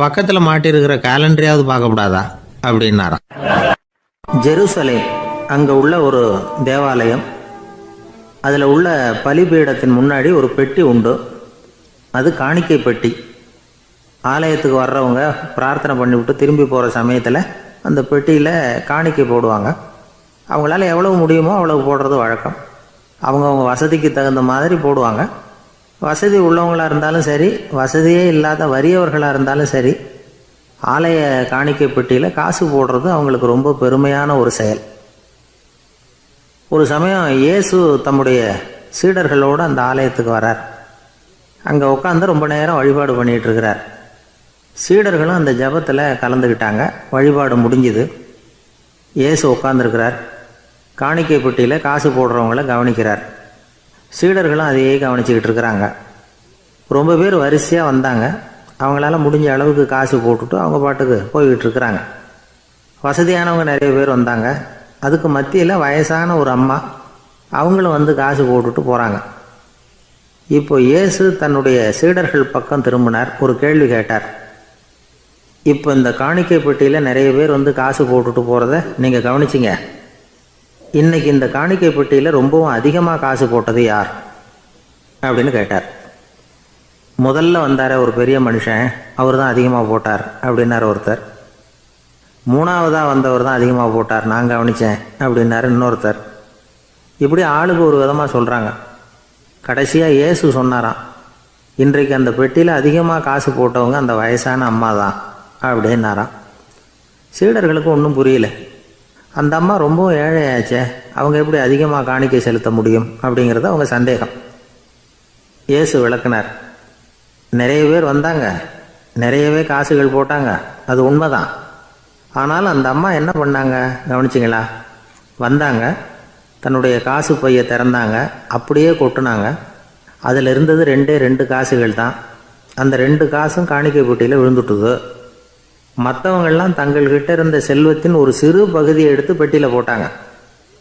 A: பக்கத்தில் மாட்டிருக்கிற கேலண்டரையாவது பார்க்கக்கூடாதா அப்படின்னாராம்.
B: ஜெருசலேம் அங்கே உள்ள ஒரு தேவாலயம், அதில் உள்ள பலிபீடத்தின் முன்னாடி ஒரு பெட்டி உண்டு. அது காணிக்கை பெட்டி. ஆலயத்துக்கு வர்றவங்க பிரார்த்தனை பண்ணிவிட்டு திரும்பி போகிற சமயத்தில் அந்த பெட்டியில் காணிக்கை போடுவாங்க. அவங்களால எவ்வளவு முடியுமோ அவ்வளவு போடுறது வழக்கம். அவங்கவுங்க வசதிக்கு தகுந்த மாதிரி போடுவாங்க. வசதி உள்ளவங்களாக இருந்தாலும் சரி, வசதியே இல்லாத வறியவர்களாக இருந்தாலும் சரி, ஆலய காணிக்கை பெட்டியில் காசு போடுறது அவங்களுக்கு ரொம்ப பெருமையான ஒரு செயல். ஒரு சமயம் இயேசு தம்முடைய சீடர்களோடு அந்த ஆலயத்துக்கு வரார். அங்கே உட்காந்து ரொம்ப நேரம் வழிபாடு பண்ணிகிட்டு இருக்கிறார். சீடர்களும் அந்த ஜபத்தில் கலந்துக்கிட்டாங்க. வழிபாடு முடிஞ்சுது. இயேசு உட்காந்துருக்கிறார். காணிக்கை பெட்டியில் காசு போடுறவங்கள கவனிக்கிறார். சீடர்களும் அதையே கவனிச்சுக்கிட்டு இருக்கிறாங்க. ரொம்ப பேர் வரிசையாக வந்தாங்க. அவங்களால முடிஞ்ச அளவுக்கு காசு போட்டுட்டு அவங்க பாட்டுக்கு போய்கிட்டு இருக்கிறாங்க. வசதியானவங்க நிறைய பேர் வந்தாங்க. அதுக்கு மத்தியில் வயசான ஒரு அம்மா, அவங்களும் காசு போட்டுட்டு போகிறாங்க. இப்போ இயேசு தன்னுடைய சீடர்கள் பக்கம் திரும்பினார். ஒரு கேள்வி கேட்டார். இப்போ இந்த காணிக்கை பெட்டியில் நிறைய பேர் காசு போட்டுட்டு போகிறத நீங்கள் கவனிச்சிங்க. இன்னைக்கு இந்த காணிக்கை பெட்டியில் ரொம்பவும் அதிகமாக காசு போட்டது யார் அப்படின்னு கேட்டார். முதல்ல வந்தார ஒரு பெரிய மனுஷன், அவர் தான் அதிகமாக போட்டார் அப்படின்னார் ஒருத்தர். 3வதாக வந்தவர் தான் அதிகமாக போட்டார், நான் கவனித்தேன் அப்படின்னாரு இன்னொருத்தர். இப்படி ஆளுக்கு ஒரு விதமாக சொல்கிறாங்க. கடைசியாக இயேசு சொன்னாராம், இன்றைக்கு அந்த பெட்டியில் அதிகமாக காசு போட்டவங்க அந்த வயசான அம்மா தான் அப்படின்னாராம். சீடர்களுக்கு ஒன்றும் புரியல. அந்த அம்மா ரொம்பவும் ஏழையாச்சே, அவங்க எப்படி அதிகமாக காணிக்கை செலுத்த முடியும் அப்படிங்கிறது அவங்க சந்தேகம். இயேசு விளக்குனார். நிறைய பேர் வந்தாங்க, நிறையவே காசுகள் போட்டாங்க, அது உண்மைதான். ஆனாலும் அந்த அம்மா என்ன பண்ணாங்க கவனிச்சிங்களா? வந்தாங்க, தன்னுடைய காசு பையை திறந்தாங்க, அப்படியே கொட்டுனாங்க. அதில் இருந்தது 2 காசுகள் தான். அந்த 2 காசும் காணிக்கை பெட்டியில் விழுந்துட்டுது. மற்றவங்கள்லாம் தங்கள்கிட்ட இருந்த செல்வத்தின் ஒரு சிறு பகுதியை எடுத்து பெட்டியில் போட்டாங்க.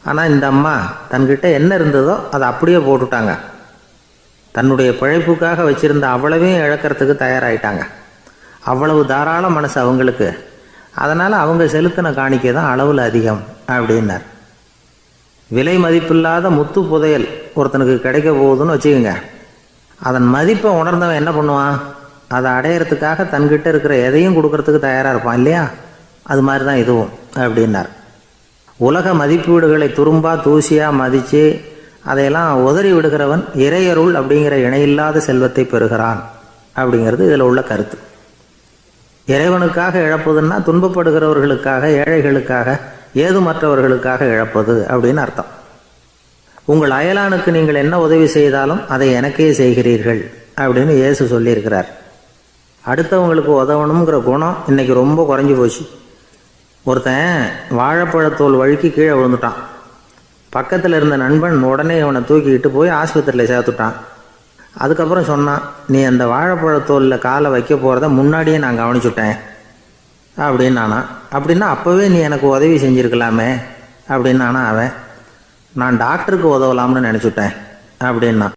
B: ஆனால் இந்த அம்மா தன்கிட்ட என்ன இருந்ததோ அதை அப்படியே போட்டுட்டாங்க. தன்னுடைய பிழைப்புக்காக வச்சுருந்த அவ்வளவையும் இழக்கிறதுக்கு தயாராகிட்டாங்க. அவ்வளவு தாராள மனசு அவங்களுக்கு. அதனால் அவங்க செலுத்தின காணிக்கை தான் அளவில் அதிகம் அப்படின்னார். விலை மதிப்பில்லாத முத்து புதையல் ஒருத்தனுக்கு கிடைக்க போகுதுன்னு வச்சுக்கோங்க. அதன் மதிப்பை உணர்ந்தவன் என்ன பண்ணுவான்? அதை அடையிறதுக்காக தன்கிட்ட இருக்கிற எதையும் கொடுக்கறதுக்கு தயாராக இருப்பான் இல்லையா? அது மாதிரி தான் இதுவும் அப்படின்னார். உலக மதிப்பீடுகளை துரும்பா தூசியாக மதித்து அதையெல்லாம் உதறி விடுகிறவன் இறையருள் அப்படிங்கிற இணையில்லாத செல்வத்தை பெறுகிறான் அப்படிங்கிறது இதில் உள்ள கருத்து. இறைவனுக்காக இழப்பதுன்னா துன்பப்படுகிறவர்களுக்காக, ஏழைகளுக்காக, ஏதுமற்றவர்களுக்காக இழப்பது அப்படின்னு அர்த்தம். உங்கள் அயலானுக்கு நீங்கள் என்ன உதவி செய்தாலும் அதை எனக்கே செய்கிறீர்கள் அப்படின்னு இயேசு சொல்லியிருக்கிறார். அடுத்தவங்களுக்கு உதவணுங்கிற குணம் இன்னைக்கு ரொம்ப குறைஞ்சி போச்சு. ஒருத்தன் வாழைப்பழத்தோல் வழுக்கி கீழே விழுந்துட்டான். பக்கத்தில் இருந்த நண்பன் உடனே இவனை தூக்கிக்கிட்டு போய் ஆஸ்பத்திரியில் சேர்த்துட்டான். அதுக்கப்புறம் சொன்னான், நீ அந்த வாழைப்பழத்தோலில் காலை வைக்க போகிறத முன்னாடியே நான் கவனிச்சுட்டேன் அப்படின்னு நானா. அப்படின்னா அப்போவே நீ எனக்கு உதவி செஞ்சுருக்கலாமே அப்படின்னு நானா. அவன், நான் டாக்டருக்கு உதவலாம்னு நினச்சிட்டேன் அப்படின்னா.